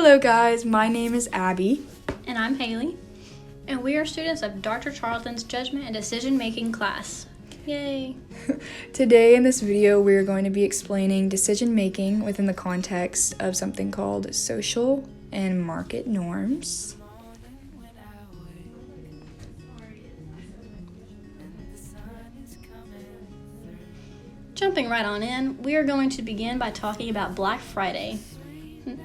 Hello guys, my name is Abby. And I'm Haley, and we are students of Dr. Charlton's Judgment and Decision Making class. Yay! Today in this video we are going to be explaining decision making within the context of something called social and market norms. Jumping right on in, we are going to begin by talking about Black Friday.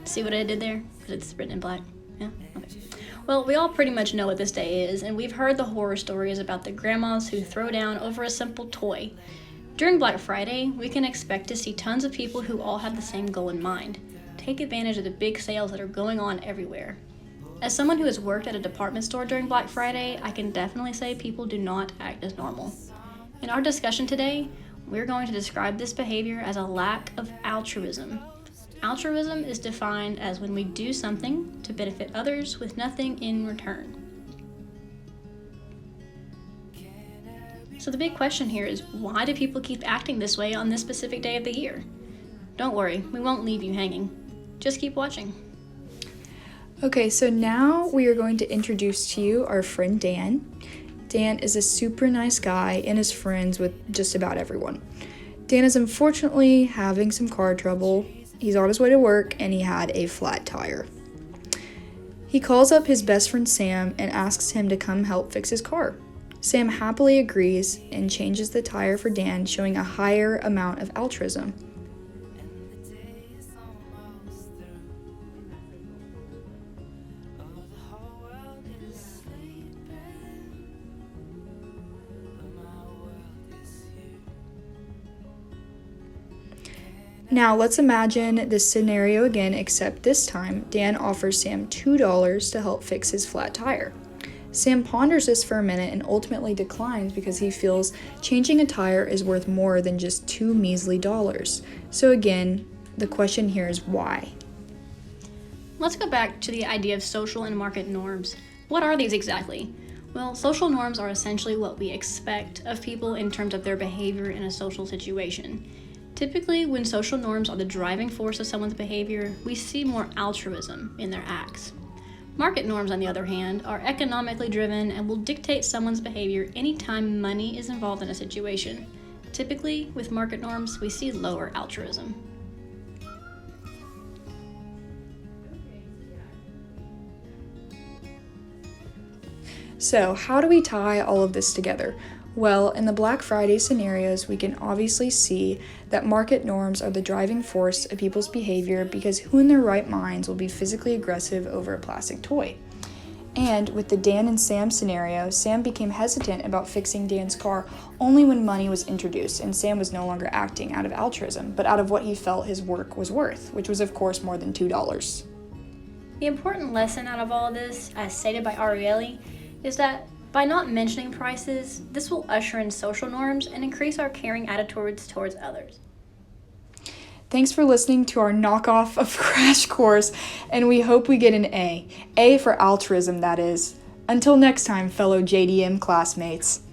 See what I did there? It's written in black. Yeah? Okay. Well, we all pretty much know what this day is, and we've heard the horror stories about the grandmas who throw down over a simple toy. During Black Friday, we can expect to see tons of people who all have the same goal in mind: take advantage of the big sales that are going on everywhere. As someone who has worked at a department store during Black Friday, I can definitely say people do not act as normal. In our discussion today, we're going to describe this behavior as a lack of altruism. Altruism is defined as when we do something to benefit others with nothing in return. So the big question here is, why do people keep acting this way on this specific day of the year? Don't worry, we won't leave you hanging. Just keep watching. Okay, so now we are going to introduce to you our friend Dan. Dan is a super nice guy and is friends with just about everyone. Dan is unfortunately having some car trouble. He's on his way to work and he had a flat tire. He calls up his best friend Sam and asks him to come help fix his car. Sam happily agrees and changes the tire for Dan, showing a higher amount of altruism. Now let's imagine this scenario again, except this time Dan offers Sam $2 to help fix his flat tire. Sam ponders this for a minute and ultimately declines because he feels changing a tire is worth more than just $2 measly. So again, the question here is why? Let's go back to the idea of social and market norms. What are these exactly? Well, social norms are essentially what we expect of people in terms of their behavior in a social situation. Typically, when social norms are the driving force of someone's behavior, we see more altruism in their acts. Market norms, on the other hand, are economically driven and will dictate someone's behavior anytime money is involved in a situation. Typically, with market norms, we see lower altruism. So how do we tie all of this together? Well, in the Black Friday scenarios, we can obviously see that market norms are the driving force of people's behavior because who in their right minds will be physically aggressive over a plastic toy? And with the Dan and Sam scenario, Sam became hesitant about fixing Dan's car only when money was introduced, and Sam was no longer acting out of altruism, but out of what he felt his work was worth, which was of course more than $2. The important lesson out of all of this, as stated by Ariely, is that by not mentioning prices, this will usher in social norms and increase our caring attitudes towards others. Thanks for listening to our knockoff of Crash Course, and we hope we get an A. A for altruism, that is. Until next time, fellow JDM classmates.